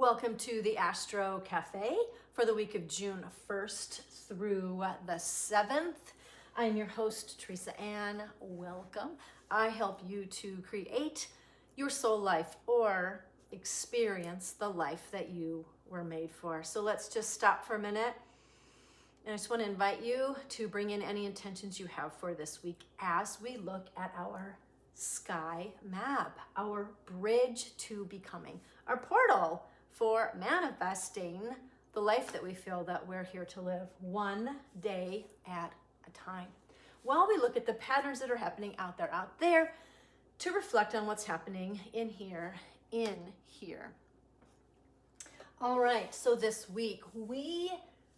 Welcome to the Astro Café for the week of June 1st through the 7th. I'm your host, Teresa Ann. Welcome. I help you to create your soul life or experience the life that you were made for. So let's just stop for a minute. And I just want to invite you to bring in any intentions you have for this week as we look at our sky map, our bridge to becoming, our portal for manifesting the life that we feel that we're here to live one day at a time. While we look at the patterns that are happening out there, to reflect on what's happening in here. All right, so this week we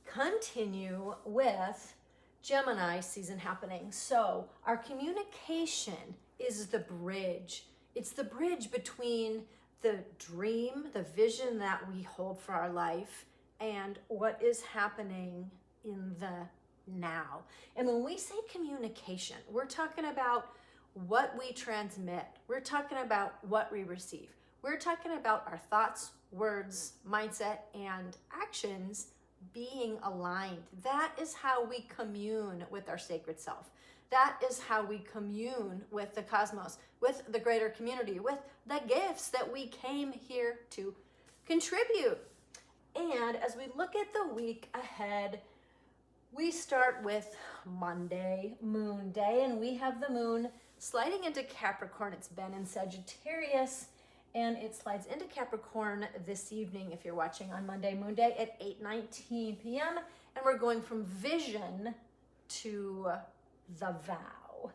continue with Gemini season happening. So our communication is the bridge. It's the bridge between the dream, the vision that we hold for our life, and what is happening in the now. And when we say communication, we're talking about what we transmit. We're talking about what we receive. We're talking about our thoughts, words, mindset, and actions being aligned. That is how we commune with our sacred self. That is how we commune with the cosmos, with the greater community, with the gifts that we came here to contribute. And as we look at the week ahead, we start with Monday, Moon Day, and we have the moon sliding into Capricorn. It's been in Sagittarius, and it slides into Capricorn this evening if you're watching on Monday, Moon Day at 8:19 p.m. And we're going from vision to the vow.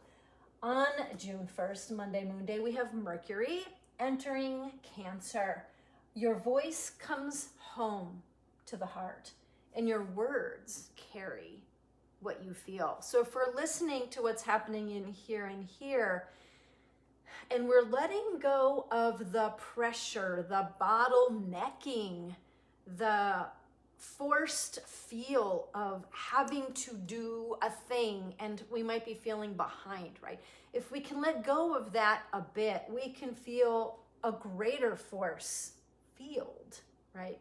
On June 1st, Monday, Moon Day, we have Mercury entering Cancer. Your voice comes home to the heart, and your words carry what you feel. So if we're listening to what's happening in here, and we're letting go of the pressure, the bottlenecking, the forced feel of having to do a thing, and we might be feeling behind, right? If we can let go of that a bit, we can feel a greater force field, right?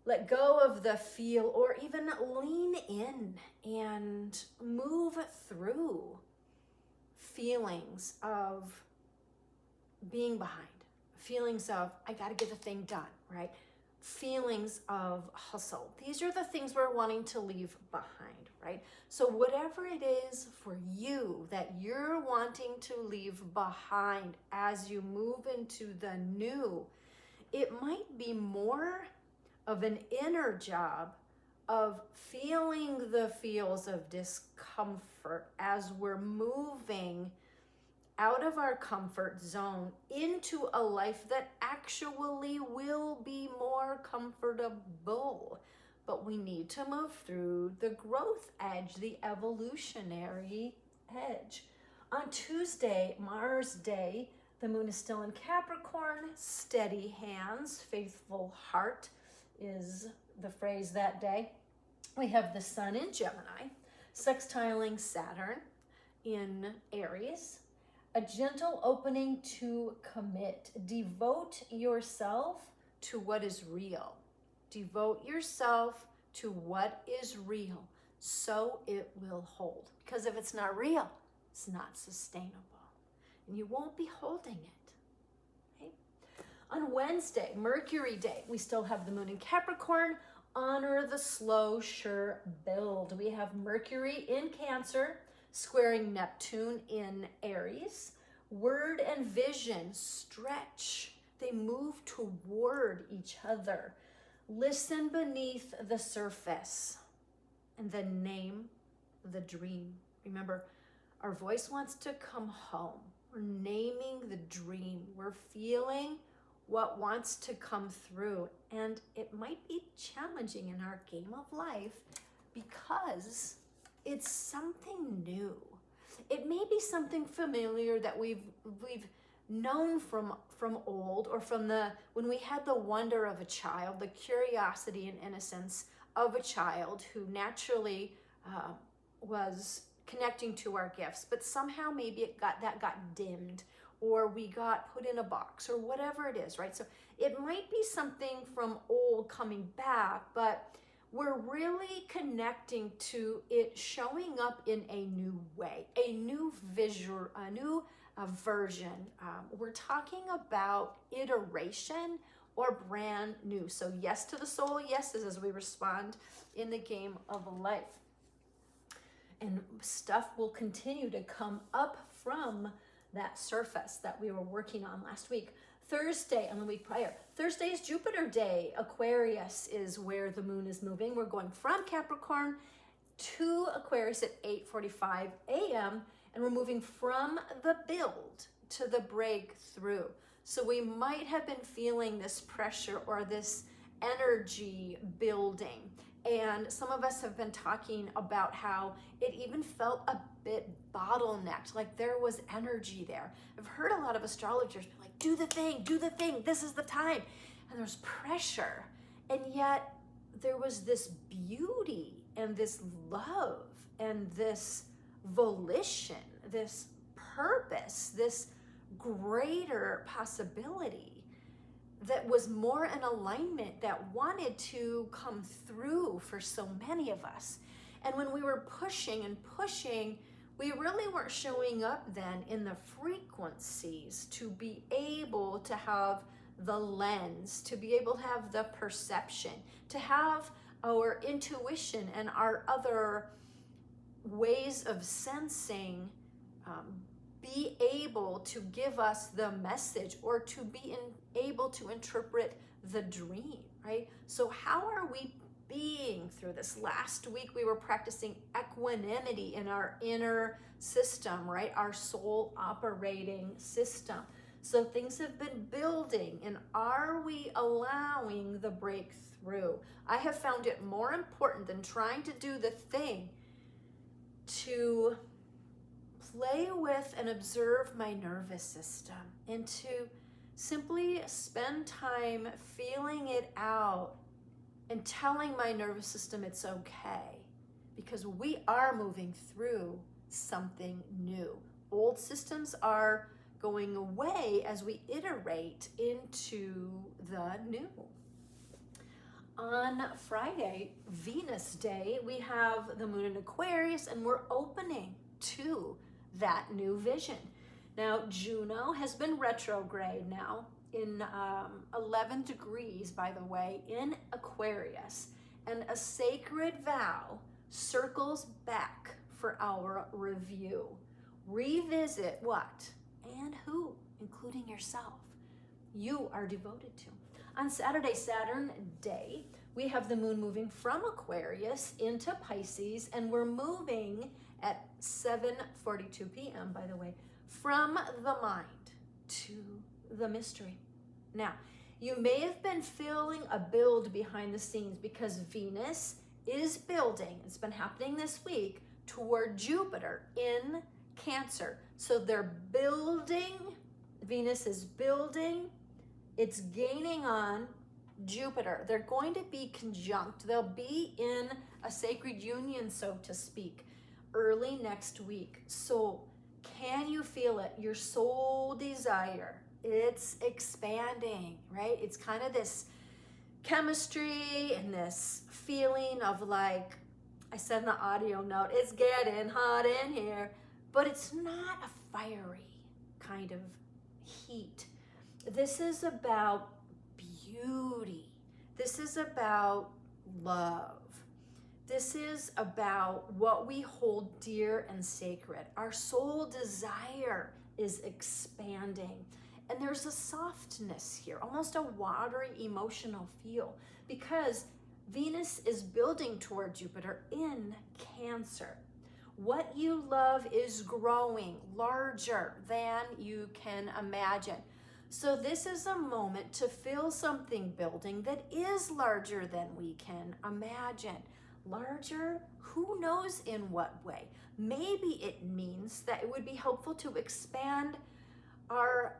Let go of the feel, or even lean in and move through feelings of being behind, feelings of I got to get the thing done, right? Feelings of hustle. These are the things we're wanting to leave behind, right? So whatever it is for you that you're wanting to leave behind as you move into the new, it might be more of an inner job of feeling the feels of discomfort as we're moving out of our comfort zone into a life that actually will be more comfortable. But we need to move through the growth edge, the evolutionary edge. On Tuesday, Mars Day, the moon is still in Capricorn. Steady hands, faithful heart is the phrase that day. We have the sun in Gemini, sextiling Saturn in Aries. A gentle opening to commit. Devote yourself to what is real. Devote yourself to what is real so it will hold. Because if it's not real, it's not sustainable. And you won't be holding it. Okay? On Wednesday, Mercury Day, we still have the moon in Capricorn. Honor the slow, sure build. We have Mercury in Cancer, squaring Neptune in Aries. Word and vision stretch. They move toward each other. Listen beneath the surface and then name the dream. Remember, our voice wants to come home. We're naming the dream. We're feeling what wants to come through. And it might be challenging in our game of life because it's something new. It may be something familiar that we've known from old, or from when we had the wonder of a child, the curiosity and innocence of a child who naturally was connecting to our gifts, but somehow maybe that got dimmed, or we got put in a box, or whatever it is, right? So it might be something from old coming back, but we're really connecting to it showing up in a new way, a new visual, a new version. We're talking about iteration or brand new. So yes to the soul, yeses as we respond in the game of life. And stuff will continue to come up from that surface that we were working on last week. Thursday and the week prior. Thursday is Jupiter Day. Aquarius is where the moon is moving. We're going from Capricorn to Aquarius at 8:45 a.m. and we're moving from the build to the breakthrough. So we might have been feeling this pressure or this energy building. And some of us have been talking about how it even felt a bit bottlenecked, like there was energy there. I've heard a lot of astrologers be like, do the thing, this is the time. And there's pressure. And yet there was this beauty and this love and this volition, this purpose, this greater possibility that was more in alignment, that wanted to come through for so many of us. And when we were pushing and pushing, we really weren't showing up then in the frequencies to be able to have the lens, to be able to have the perception, to have our intuition and our other ways of sensing be able to give us the message or to be able to interpret the dream, right? So how are we being through this? Last week we were practicing equanimity in our inner system, right? Our soul operating system. So things have been building, and are we allowing the breakthrough? I have found it more important than trying to do the thing to play with and observe my nervous system and to simply spend time feeling it out and telling my nervous system it's okay, because we are moving through something new. Old systems are going away as we iterate into the new. On Friday, Venus Day, we have the moon in Aquarius, and we're opening to that new vision. Now, Juno has been retrograde now in 11 degrees, by the way, in Aquarius, and a sacred vow circles back for our review. Revisit what and who, including yourself, you are devoted to. On Saturday, Saturn Day, we have the moon moving from Aquarius into Pisces, and we're moving at 7:42 p.m., by the way, from the mind to the mystery. Now, you may have been feeling a build behind the scenes because Venus is building. It's been happening this week toward Jupiter in Cancer. So they're building, Venus is building, it's gaining on Jupiter. They're going to be conjunct. They'll be in a sacred union, so to speak, early next week. So can you feel it? Your soul desire, it's expanding, right? It's kind of this chemistry and this feeling of, like I said in the audio note, it's getting hot in here, but it's not a fiery kind of heat. This is about beauty. This is about love. This is about what we hold dear and sacred. Our soul desire is expanding. And there's a softness here, almost a watery emotional feel, because Venus is building toward Jupiter in Cancer. What you love is growing larger than you can imagine. So this is a moment to feel something building that is larger than we can imagine. Larger, who knows in what way? Maybe it means that it would be helpful to expand our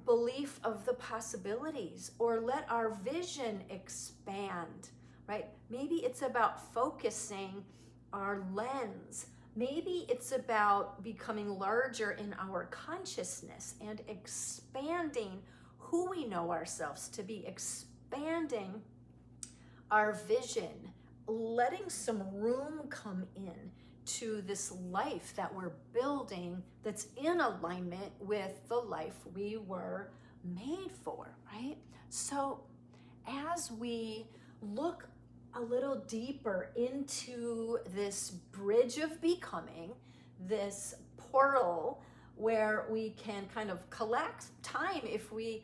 belief of the possibilities, or let our vision expand, right? Maybe it's about focusing our lens Maybe it's about becoming larger in our consciousness and expanding who we know ourselves to be, expanding our vision, letting some room come in to this life that we're building that's in alignment with the life we were made for, right? So as we look a little deeper into this bridge of becoming, this portal where we can kind of collapse time if we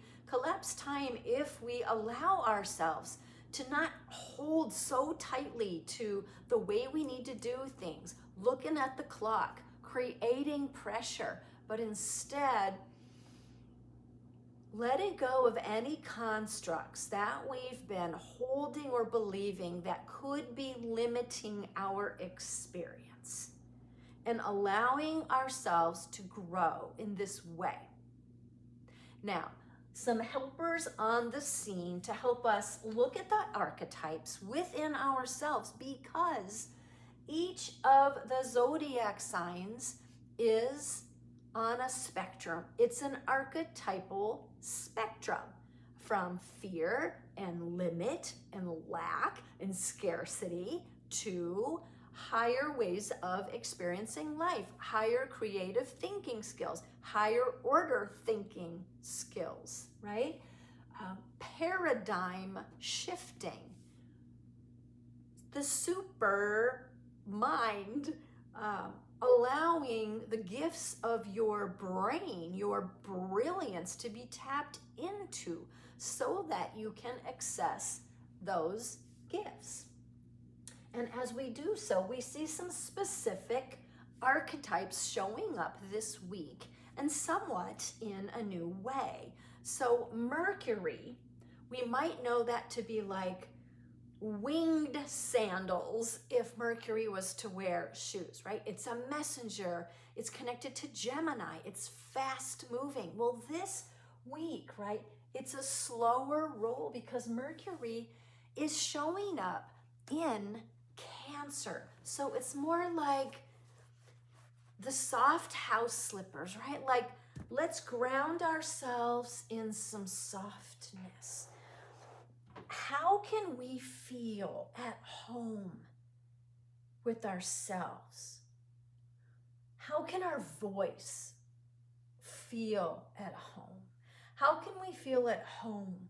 allow ourselves to not hold so tightly to the way we need to do things, looking at the clock, creating pressure, but instead letting go of any constructs that we've been holding or believing that could be limiting our experience, and allowing ourselves to grow in this way. Now, some helpers on the scene to help us look at the archetypes within ourselves, because each of the zodiac signs is on a spectrum. It's an archetypal spectrum, from fear and limit and lack and scarcity to higher ways of experiencing life, higher creative thinking skills, higher order thinking skills, right? Paradigm shifting, the super mind, allowing the gifts of your brain, your brilliance, to be tapped into so that you can access those gifts. And as we do so, we see some specific archetypes showing up this week, and somewhat in a new way. So Mercury, we might know that to be like winged sandals if Mercury was to wear shoes, right? It's a messenger. It's connected to Gemini. It's fast moving. Well, this week, right, it's a slower roll because Mercury is showing up in Cancer. So it's more like the soft house slippers, right? Like, let's ground ourselves in some softness. How can we feel at home with ourselves? How can our voice feel at home? How can we feel at home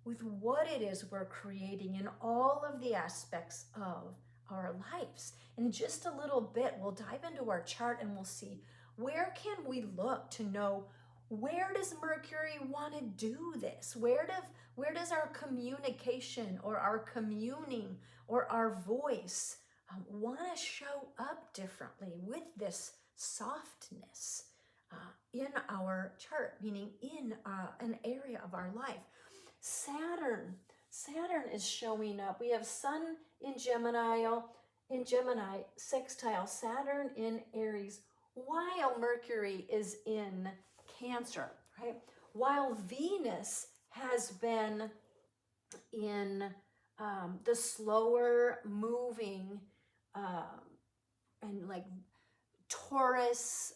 with what it is we're creating in all of the aspects of our lives? In just a little bit, we'll dive into our chart and we'll see, where can we look to know, where does Mercury want to do this? Where does our communication or our communing or our voice want to show up differently with this softness in our chart, meaning in an area of our life? Saturn is showing up. We have Sun in Gemini, sextile Saturn in Aries, while Mercury is in Cancer, right? While Venus has been in the slower moving and like Taurus,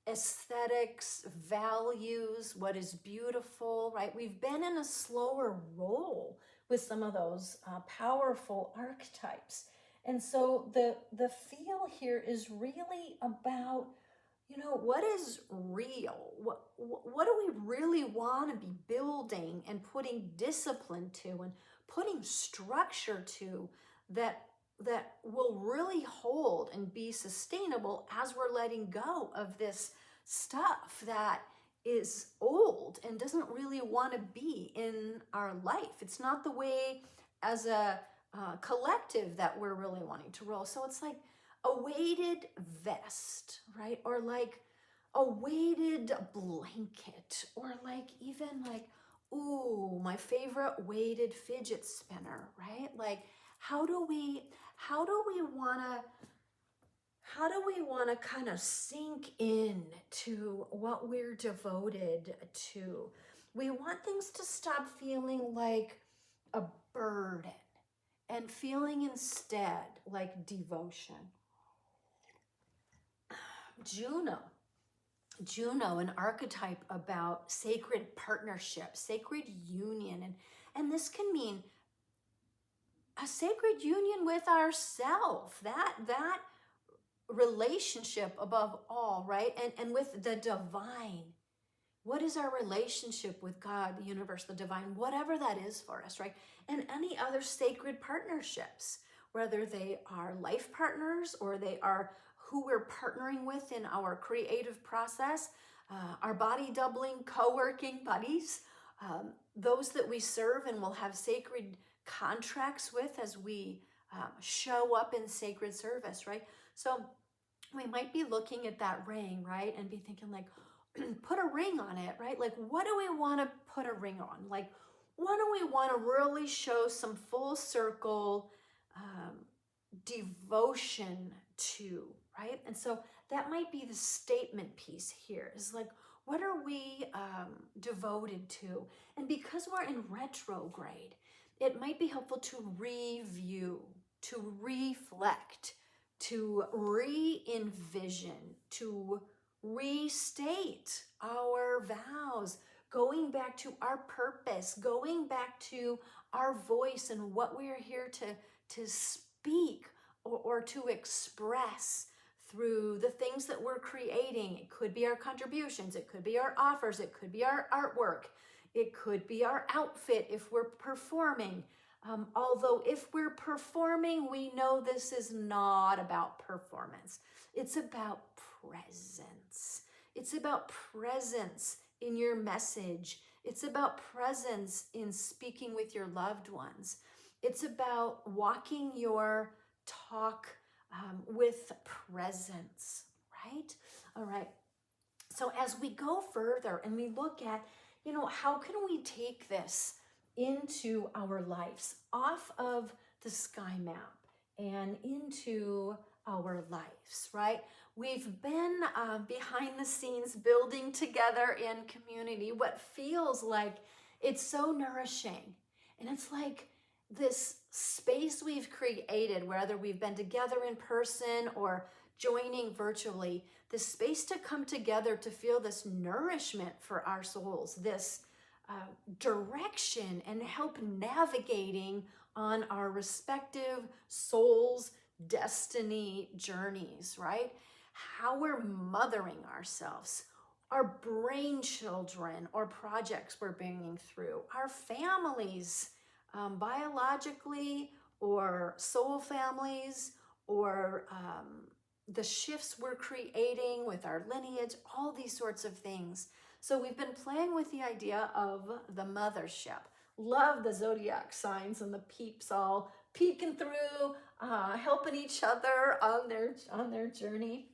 aesthetics, values, what is beautiful, right? We've been in a slower roll with some of those powerful archetypes. And so the feel here is really about, what is real? What do we really want to be building and putting discipline to and putting structure to that will really hold and be sustainable as we're letting go of this stuff that is old and doesn't really want to be in our life. It's not the way as a collective that we're really wanting to roll. So it's like a weighted vest, right? Or like a weighted blanket, or like even like, ooh, my favorite weighted fidget spinner, right? Like, how do we want to kind of sink in to what we're devoted to? We want things to stop feeling like a burden and feeling instead like devotion. Juno, an archetype about sacred partnership, sacred union. And this can mean a sacred union with ourself, that relationship above all, right? And with the divine. What is our relationship with God, the universe, the divine, whatever that is for us, right? And any other sacred partnerships, whether they are life partners or they are who we're partnering with in our creative process, our body doubling, co-working buddies, those that we serve and will have sacred contracts with as we show up in sacred service, right? So we might be looking at that ring, right? And be thinking like, put a ring on it, right? Like, what do we want to put a ring on? Like, what do we want to really show some full circle devotion to, right? And so that might be the statement piece here is like, what are we devoted to? And because we're in retrograde, it might be helpful to review, to reflect, to re-envision, to restate our vows, going back to our purpose, going back to our voice and what we are here to speak or to express through the things that we're creating. It could be our contributions, it could be our offers, it could be our artwork, it could be our outfit if we're performing. Although if we're performing, we know this is not about performance. It's about presence. It's about presence in your message. It's about presence in speaking with your loved ones. It's about walking your talk with presence, right? All right. So as we go further and we look at, how can we take this into our lives, off of the sky map and into our lives, right? We've been behind the scenes building together in community what feels like it's so nourishing. And it's like this space we've created, whether we've been together in person or joining virtually, this space to come together to feel this nourishment for our souls, this direction and help navigating on our respective souls' destiny journeys, right? How we're mothering ourselves, our brain children or projects we're bringing through, our families, biologically or soul families, or the shifts we're creating with our lineage, all these sorts of things. So we've been playing with the idea of the mothership. Love the zodiac signs and the peeps all peeking through, helping each other on their journey.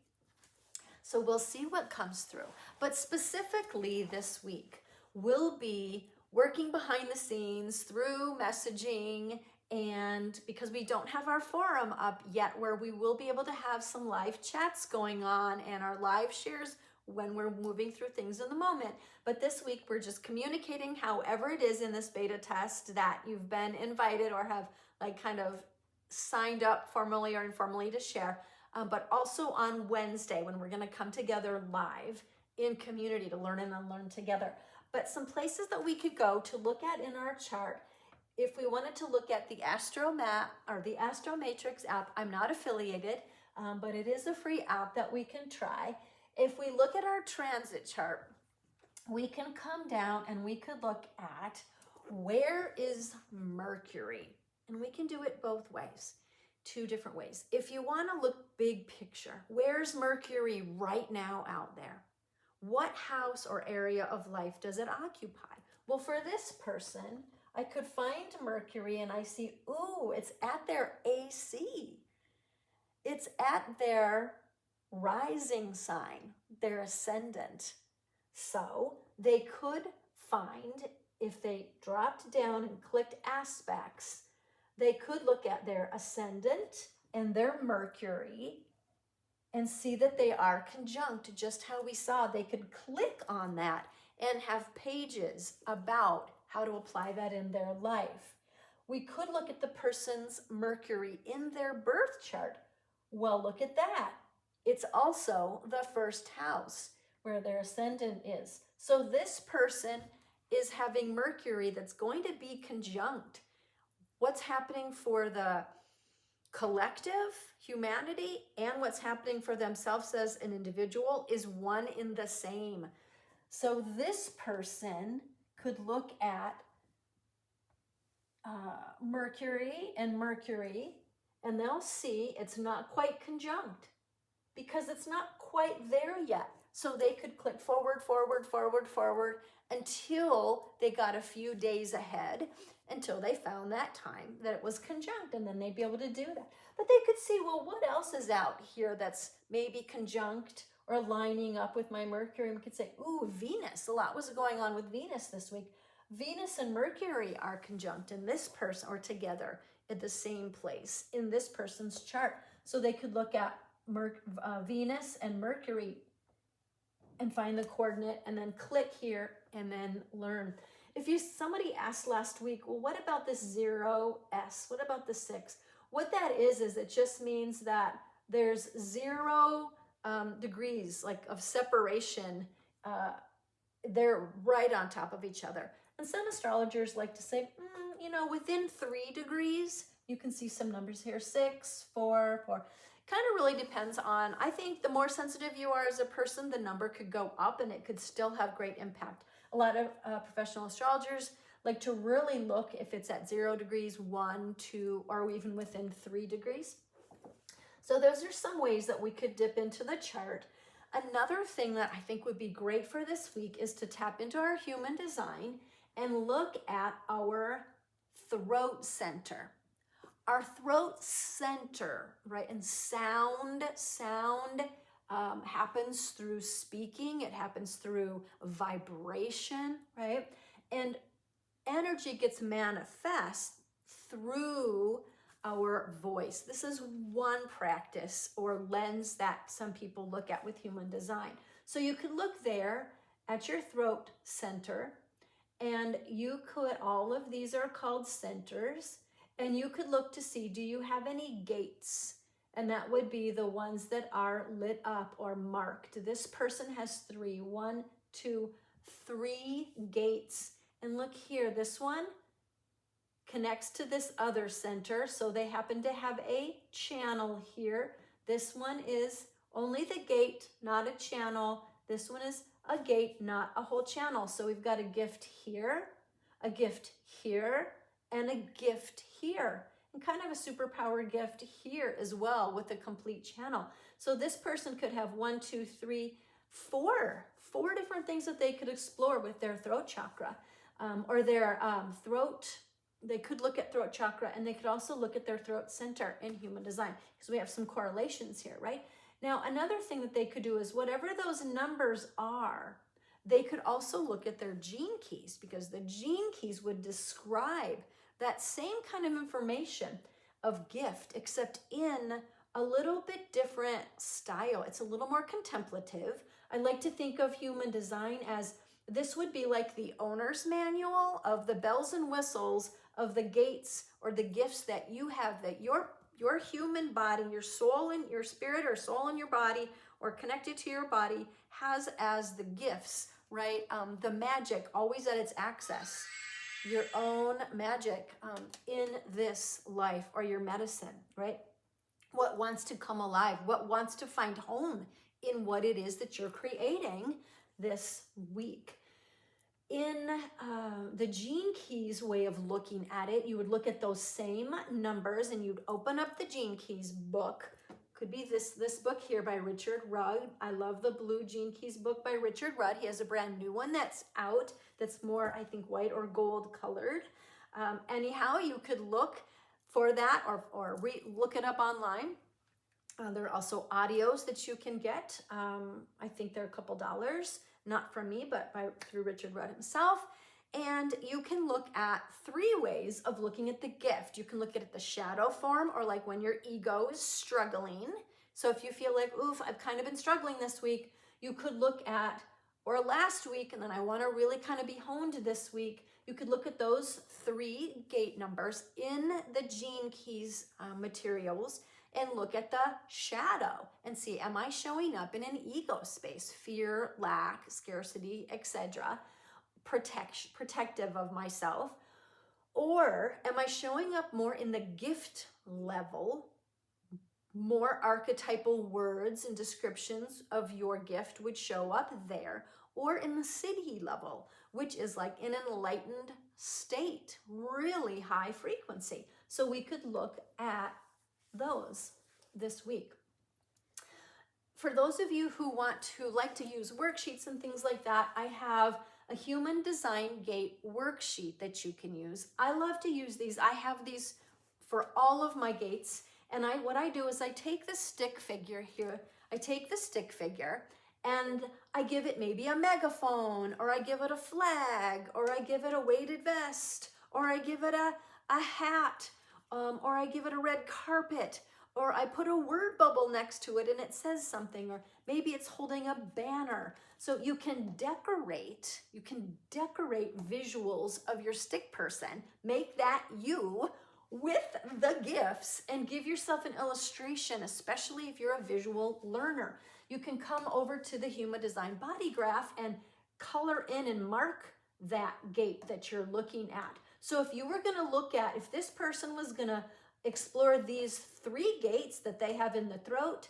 So we'll see what comes through. But specifically this week, we'll be working behind the scenes through messaging, and because we don't have our forum up yet where we will be able to have some live chats going on and our live shares when we're moving through things in the moment. But this week we're just communicating however it is in this beta test that you've been invited or have like kind of signed up formally or informally to share. But also on Wednesday when we're going to come together live in community to learn and unlearn together. But some places that we could go to look at in our chart, if we wanted to look at the Astro Map or the Astro Matrix app, I'm not affiliated, but it is a free app that we can try. If we look at our transit chart, we can come down and we could look at where is Mercury, and we can do it both ways. Two different ways. If you want to look big picture, where's Mercury right now out there? What house or area of life does it occupy? Well, for this person, I could find Mercury and I see, ooh, it's at their AC. It's at their rising sign, their ascendant. So they could find, if they dropped down and clicked aspects, they could look at their ascendant and their Mercury and see that they are conjunct, just how we saw. They could click on that and have pages about how to apply that in their life. We could look at the person's Mercury in their birth chart. Well, look at that. It's also the first house where their ascendant is. So this person is having Mercury that's going to be conjunct. What's happening for the collective, humanity, and what's happening for themselves as an individual is one in the same. So this person could look at Mercury, and they'll see it's not quite conjunct because it's not quite there yet. So they could click forward, forward, forward, forward until they got a few days ahead, until they found that time that it was conjunct, and then they'd be able to do that. But they could see, well, what else is out here that's maybe conjunct or lining up with my Mercury? And we could say, ooh, Venus. A lot was going on with Venus this week. Venus and Mercury are conjunct in this person, or together at the same place in this person's chart. So they could look at Venus and Mercury and find the coordinate and then click here and then learn. Somebody asked last week, well, what about this 0s? What about the 6? What that is it just means that there's 0 degrees like of separation. They're right on top of each other. And some astrologers like to say, within 3 degrees, you can see some numbers here, 6, 4, 4. Kind of really depends on, I think the more sensitive you are as a person, the number could go up and it could still have great impact. A lot of professional astrologers like to really look if it's at 0 degrees, 1, 2, or even within 3 degrees. So those are some ways that we could dip into the chart. Another thing that I think would be great for this week is to tap into our human design and look at our throat center. Our throat center, right? And sound happens through speaking. It happens through vibration, right? And energy gets manifest through our voice. This is one practice or lens that some people look at with human design. So you could look there at your throat center, and you could, all of these are called centers, and you could look to see, do you have any gates? And that would be the ones that are lit up or marked. This person has 3, 1, 2, 3 gates. And look here, this one connects to this other center. So they happen to have a channel here. This one is only the gate, not a channel. This one is a gate, not a whole channel. So we've got a gift here, a gift here, and a gift here. And kind of a superpower gift here as well with a complete channel. So this person could have 1, 2, 3, 4 different things that they could explore with their throat chakra, or their throat. They could look at throat chakra, and they could also look at their throat center in human design, because we have some correlations here, right? Now, another thing that they could do is whatever those numbers are, they could also look at their gene keys, because the gene keys would describe that same kind of information of gift, except in a little bit different style. It's a little more contemplative. I like to think of human design as this would be like the owner's manual of the bells and whistles of the gates or the gifts that you have, that your human body, your soul and your spirit or soul in your body or connected to your body has as the gifts, right? The magic always at its access. Your own magic in this life, or your medicine, right? What wants to come alive, what wants to find home in what it is that you're creating this week. In the Gene Keys way of looking at it, you would look at those same numbers and you'd open up the Gene Keys book. Could be this book here by Richard Rudd. I love the blue Gene Keys book by Richard Rudd. He has a brand new one that's out that's more, I think, white or gold colored. Anyhow, you could look for that or look it up online. There are also audios that you can get. I think they're a couple dollars, not from me, but through Richard Rudd himself. And you can look at 3 ways of looking at the gift. You can look at it the shadow form, or like when your ego is struggling. So if you feel like, oof, I've kind of been struggling this week, you could look at, or last week, and then I want to really kind of be honed this week, you could look at those 3 gate numbers in the Gene Keys materials, and look at the shadow and see, am I showing up in an ego space, fear, lack, scarcity, etc., protective of myself? Or am I showing up more in the gift level, more archetypal words and descriptions of your gift would show up there, or in the city level, which is like an enlightened state, really high frequency. So we could look at those this week. For those of you who like to use worksheets and things like that, I have a human design gate worksheet that you can use. I love to use these. I have these for all of my gates. And what I do is I take the stick figure here. I take the stick figure and I give it maybe a megaphone, or I give it a flag, or I give it a weighted vest, or I give it a hat, or I give it a red carpet, or I put a word bubble next to it and it says something, or maybe it's holding a banner. So you can decorate visuals of your stick person, make that you with the gifts, and give yourself an illustration, especially if you're a visual learner. You can come over to the Human Design Body Graph and color in and mark that gate that you're looking at. So if you were going to look at, if this person was going to explore these 3 gates that they have in the throat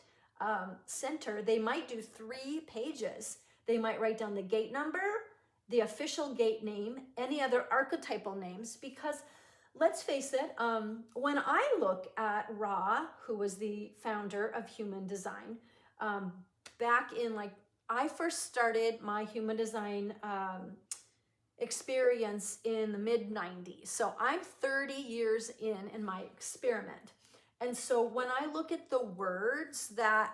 center, they might do 3 pages. They might write down the gate number, the official gate name, any other archetypal names, because let's face it, when I look at Ra, who was the founder of Human Design, back in I first started my Human Design experience in the mid-90s. So I'm 30 years in my experiment. And so when I look at the words that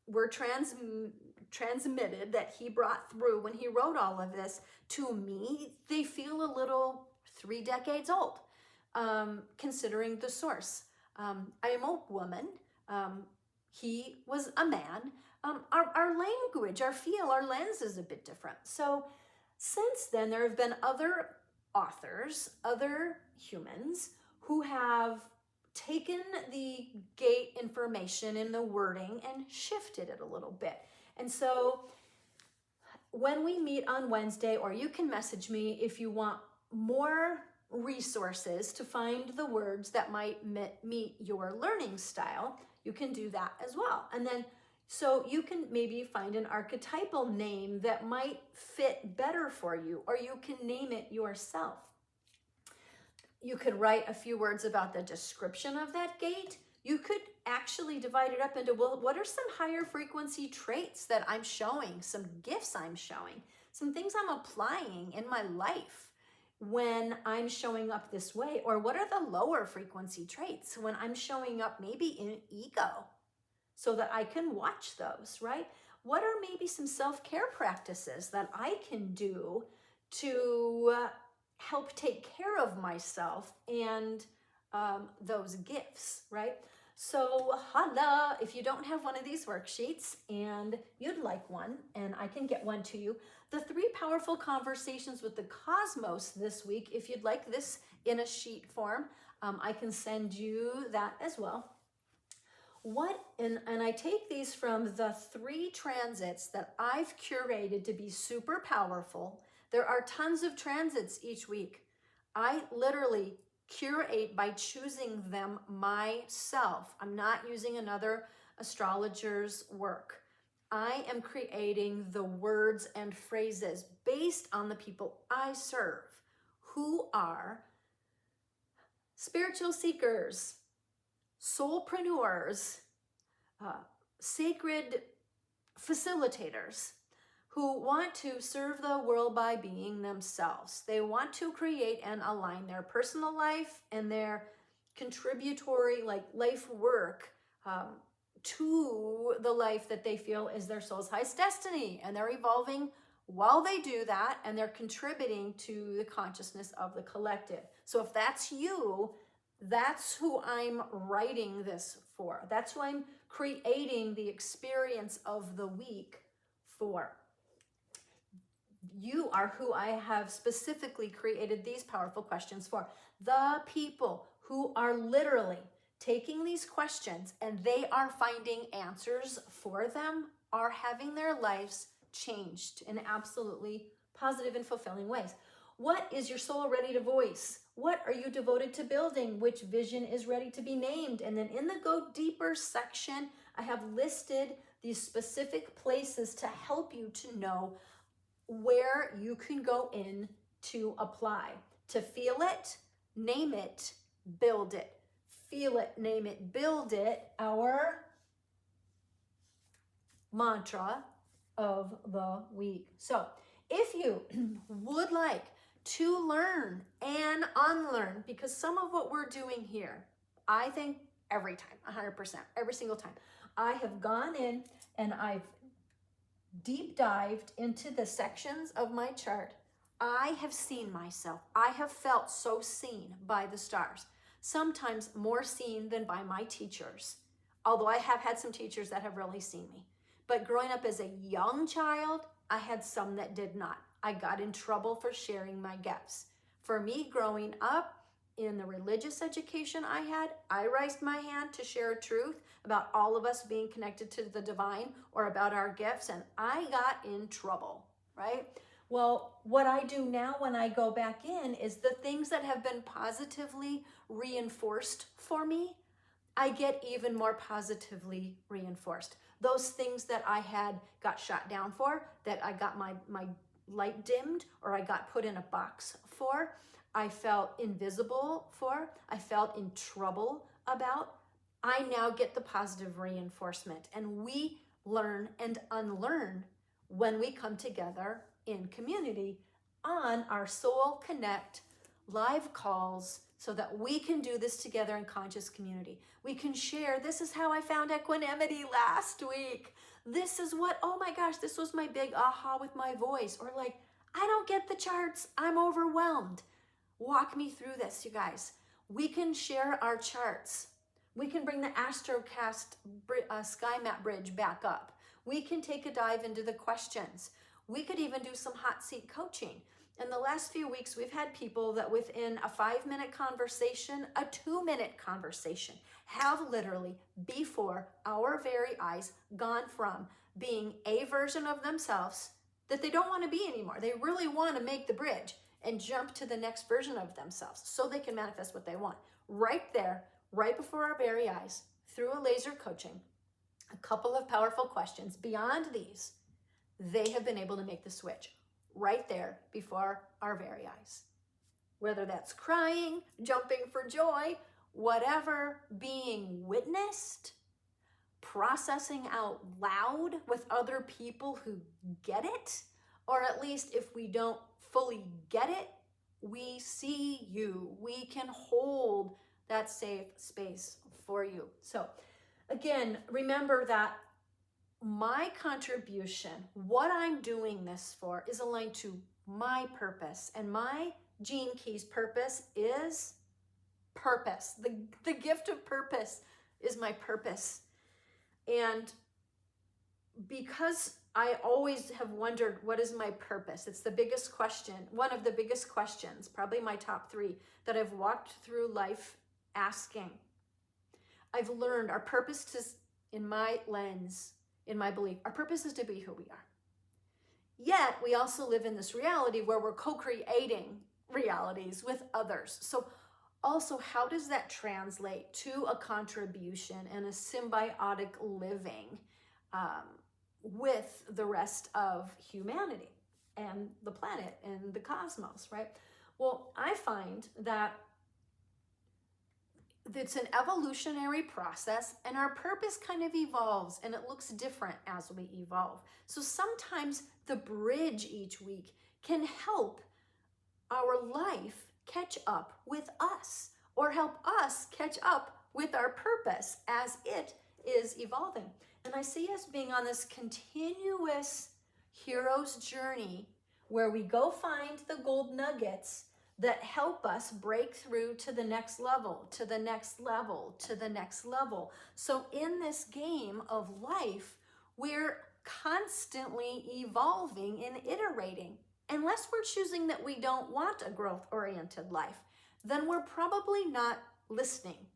were transmitted, that he brought through when he wrote all of this, to me, they feel a little 3 decades old. Considering the source. I am a woman. He was a man. Our language, our feel, our lens is a bit different. So since then, there have been other authors, other humans who have taken the gate information in the wording and shifted it a little bit. And so when we meet on Wednesday, or you can message me if you want more resources to find the words that might meet your learning style, you can do that as well. And then so you can maybe find an archetypal name that might fit better for you, or you can name it yourself. You could write a few words about the description of that gate. You could actually divide it up into, well, what are some higher frequency traits that I'm showing, some gifts I'm showing, some things I'm applying in my life when I'm showing up this way? Or what are the lower frequency traits when I'm showing up maybe in ego, so that I can watch those, right? What are maybe some self-care practices that I can do to help take care of myself and those gifts, right? So holla, if you don't have one of these worksheets and you'd like one, and I can get one to you, the 3 powerful conversations with the cosmos this week, if you'd like this in a sheet form, I can send you that as well. And I take these from the 3 transits that I've curated to be super powerful. There are tons of transits each week. I literally curate by choosing them myself. I'm not using another astrologer's work. I am creating the words and phrases based on the people I serve, who are spiritual seekers, soulpreneurs, sacred facilitators who want to serve the world by being themselves. They want to create and align their personal life and their contributory life work to the life that they feel is their soul's highest destiny. And they're evolving while they do that, and they're contributing to the consciousness of the collective. So if that's you, that's who I'm writing this for. That's who I'm creating the experience of the week for. You are who I have specifically created these powerful questions for. The people who are literally taking these questions and they are finding answers for them, are having their lives changed in absolutely positive and fulfilling ways. What is your soul ready to voice? What are you devoted to building? Which vision is ready to be named? And then in the Go Deeper section, I have listed these specific places to help you to know where you can go in to apply, to feel it, name it, build it. Feel it, name it, build it, our mantra of the week. So if you would like to learn and unlearn, because some of what we're doing here, I think every time, 100%, every single time, I have gone in and I've deep dived into the sections of my chart. I have seen myself. I have felt so seen by the stars, sometimes more seen than by my teachers, although I have had some teachers that have really seen me. But growing up as a young child, I had some that did not. I got in trouble for sharing my gifts. For me, growing up in the religious education I had, I raised my hand to share a truth about all of us being connected to the divine or about our gifts, and I got in trouble, right? Well, what I do now when I go back in is the things that have been positively reinforced for me, I get even more positively reinforced. Those things that I had got shot down for, that I got my light dimmed, or I got put in a box for, I felt invisible for, I felt in trouble about, I now get the positive reinforcement. And we learn and unlearn when we come together in community on our Soul Connect live calls, so that we can do this together in conscious community. We can share, this is how I found equanimity last week. This is what, oh my gosh, this was my big aha with my voice. Or like, I don't get the charts, I'm overwhelmed. Walk me through this, you guys. We can share our charts. We can bring the Astro Sky Map Bridge back up. We can take a dive into the questions. We could even do some hot seat coaching. In the last few weeks, we've had people that within a 5-minute conversation, a 2-minute conversation, have literally, before our very eyes, gone from being a version of themselves that they don't want to be anymore. They really want to make the bridge and jump to the next version of themselves so they can manifest what they want. Right there, right before our very eyes, through a laser coaching, a couple of powerful questions. Beyond these, they have been able to make the switch right there before our very eyes. Whether that's crying, jumping for joy, whatever, being witnessed, processing out loud with other people who get it, or at least if we don't fully get it, we see you. We can hold that safe space for you. So again, remember that my contribution, what I'm doing this for, is aligned to my purpose. And my Gene Key's purpose is purpose. The gift of purpose is my purpose. And because I always have wondered, what is my purpose? It's the biggest question, one of the biggest questions, probably my top 3, that I've walked through life asking. I've learned our purpose to, in my lens, in my belief, our purpose is to be who we are. Yet we also live in this reality where we're co-creating realities with others. So also, how does that translate to a contribution and a symbiotic living with the rest of humanity and the planet and the cosmos, right? Well, I find that it's an evolutionary process, and our purpose kind of evolves, and it looks different as we evolve. So sometimes the bridge each week can help our life catch up with us, or help us catch up with our purpose as it is evolving. And I see us being on this continuous hero's journey where we go find the gold nuggets that help us break through to the next level, to the next level, to the next level. So in this game of life, we're constantly evolving and iterating. Unless we're choosing that we don't want a growth-oriented life, then we're probably not listening.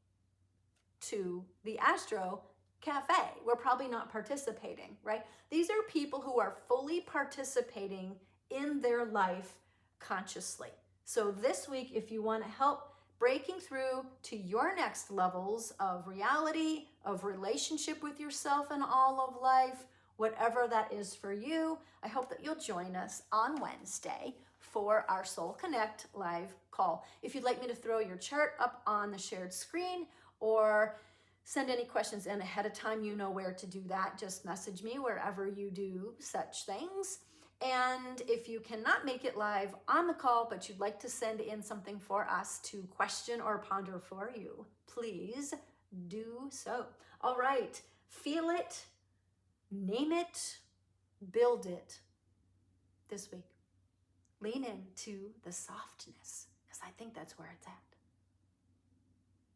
to the Astro Café. We're probably not participating, right? These are people who are fully participating in their life consciously. So this week, if you want to help breaking through to your next levels of reality, of relationship with yourself and all of life, whatever that is for you, I hope that you'll join us on Wednesday for our Soul Connect live call. If you'd like me to throw your chart up on the shared screen or send any questions in ahead of time, you know where to do that. Just message me wherever you do such things. And if you cannot make it live on the call, but you'd like to send in something for us to question or ponder for you, please do so. All right, feel it, name it, build it this week. Lean into the softness, because I think that's where it's at.